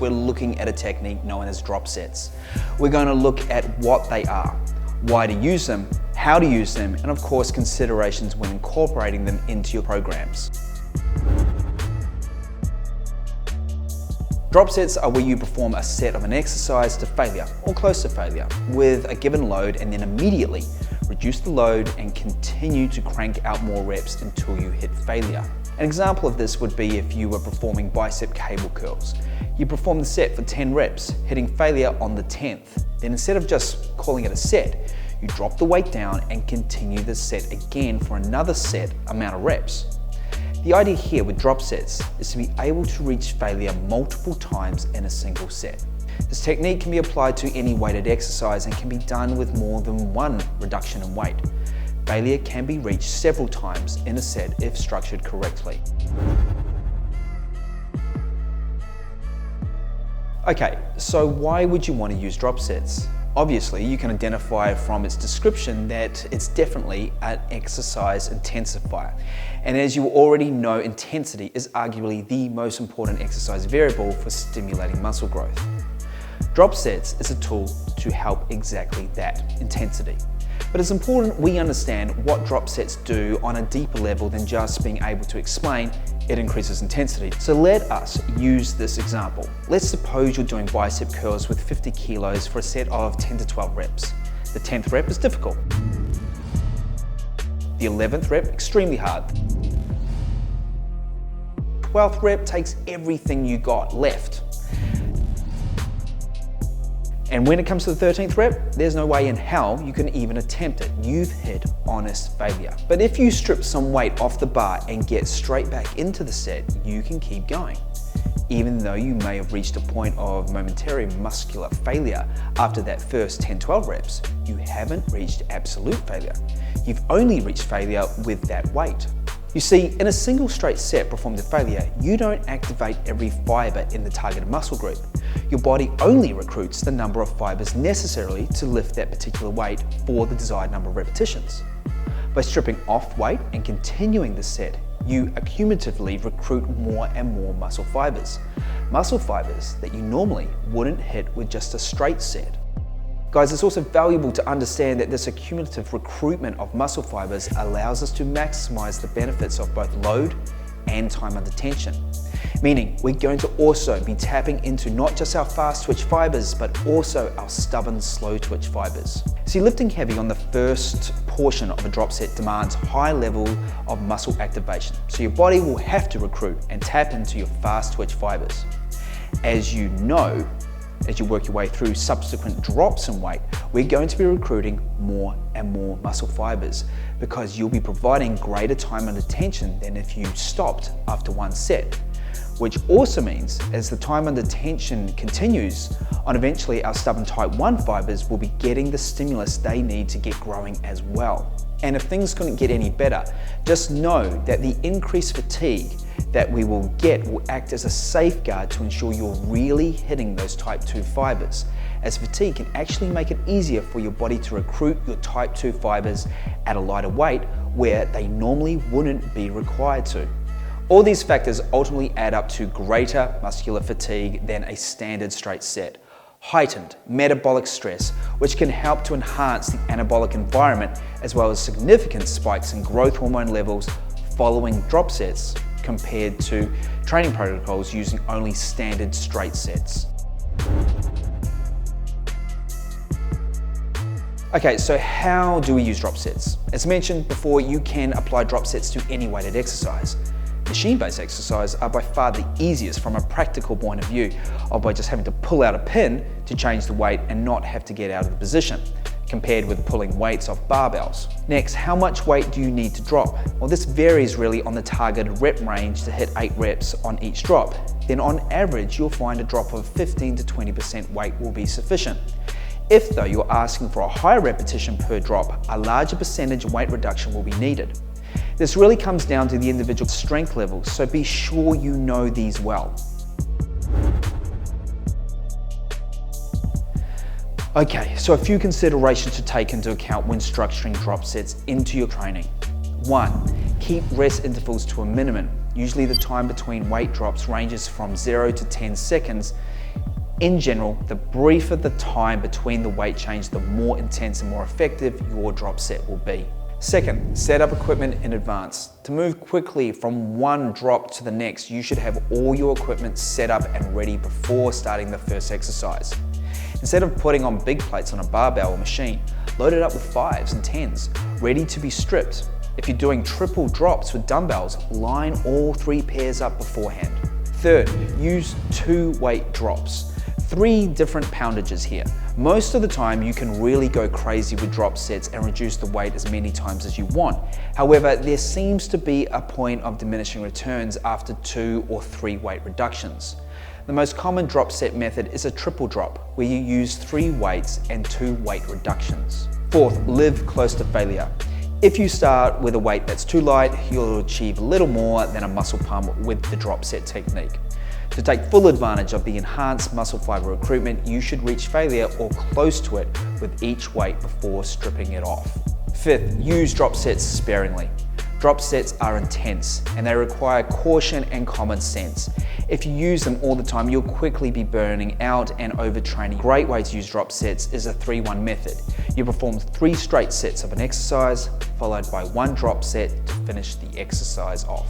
we're looking at a technique known as drop sets. We're going to look at what they are, why to use them, how to use them, and of course considerations when incorporating them into your programs. Drop sets are where you perform a set of an exercise to failure or close to failure with a given load and then immediately reduce the load and continue to crank out more reps until you hit failure. An example of this would be if you were performing bicep cable curls. You perform the set for 10 reps, hitting failure on the 10th. Then instead of just calling it a set, you drop the weight down and continue the set again for another set amount of reps. The idea here with drop sets is to be able to reach failure multiple times in a single set. This technique can be applied to any weighted exercise and can be done with more than one reduction in weight. Failure can be reached several times in a set if structured correctly. Okay, so why would you want to use drop sets? Obviously, you can identify from its description that it's definitely an exercise intensifier. And as you already know, intensity is arguably the most important exercise variable for stimulating muscle growth. Drop sets is a tool to help exactly that, intensity. But it's important we understand what drop sets do on a deeper level than just being able to explain it increases intensity. So let us use this example. Let's suppose you're doing bicep curls with 50 kilos for a set of 10 to 12 reps. The 10th rep is difficult. The 11th rep, extremely hard. 12th rep takes everything you got left. And when it comes to the 13th rep, there's no way in hell you can even attempt it. You've hit honest failure. But if you strip some weight off the bar and get straight back into the set, you can keep going. Even though you may have reached a point of momentary muscular failure after that first 10-12 reps, you haven't reached absolute failure. You've only reached failure with that weight. You see, in a single straight set performed to failure, you don't activate every fiber in the targeted muscle group. Your body only recruits the number of fibers necessarily to lift that particular weight for the desired number of repetitions. By stripping off weight and continuing the set, you accumulatively recruit more and more muscle fibers. Muscle fibers that you normally wouldn't hit with just a straight set. Guys, it's also valuable to understand that this accumulative recruitment of muscle fibers allows us to maximize the benefits of both load and time under tension. Meaning, we're going to also be tapping into not just our fast twitch fibers, but also our stubborn slow twitch fibers. See, lifting heavy on the first portion of a drop set demands high level of muscle activation. So your body will have to recruit and tap into your fast twitch fibers. As you know, as you work your way through subsequent drops in weight, we're going to be recruiting more and more muscle fibers because you'll be providing greater time under tension than if you stopped after one set. Which also means as the time under tension continues on, eventually our stubborn type 1 fibers will be getting the stimulus they need to get growing as well. And if things couldn't get any better, just know that the increased fatigue that we will get will act as a safeguard to ensure you're really hitting those type 2 fibers, as fatigue can actually make it easier for your body to recruit your type 2 fibers at a lighter weight where they normally wouldn't be required to. All these factors ultimately add up to greater muscular fatigue than a standard straight set, heightened metabolic stress, which can help to enhance the anabolic environment, as well as significant spikes in growth hormone levels following drop sets compared to training protocols using only standard straight sets. Okay, so how do we use drop sets? As mentioned before, you can apply drop sets to any weighted exercise. Machine-based exercise are by far the easiest from a practical point of view, or by just having to pull out a pin to change the weight and not have to get out of the position, compared with pulling weights off barbells. Next, how much weight do you need to drop? Well, this varies really on the targeted rep range to hit 8 reps on each drop. Then on average, you'll find a drop of 15 to 20% weight will be sufficient. If though you're asking for a higher repetition per drop, a larger percentage weight reduction will be needed. This really comes down to the individual strength levels, so be sure you know these well. Okay, so a few considerations to take into account when structuring drop sets into your training. 1. Keep rest intervals to a minimum. Usually the time between weight drops ranges from 0 to 10 seconds. In general, the briefer the time between the weight change, the more intense and more effective your drop set will be. Second, set up equipment in advance. To move quickly from one drop to the next, you should have all your equipment set up and ready before starting the first exercise. Instead of putting on big plates on a barbell or machine, load it up with 5s and 10s, ready to be stripped. If you're doing triple drops with dumbbells, line all 3 pairs up beforehand. Third, use 2 weight drops. 3 different poundages here. Most of the time you can really go crazy with drop sets and reduce the weight as many times as you want. However, there seems to be a point of diminishing returns after 2 or 3 weight reductions. The most common drop set method is a triple drop, where you use 3 weights and 2 weight reductions. Fourth, live close to failure. If you start with a weight that's too light, you'll achieve a little more than a muscle pump with the drop set technique. To take full advantage of the enhanced muscle fiber recruitment, you should reach failure or close to it with each weight before stripping it off. Fifth, use drop sets sparingly. Drop sets are intense and they require caution and common sense. If you use them all the time, you'll quickly be burning out and overtraining. A great way to use drop sets is a 3-1 method. You perform 3 straight sets of an exercise, followed by 1 drop set to finish the exercise off.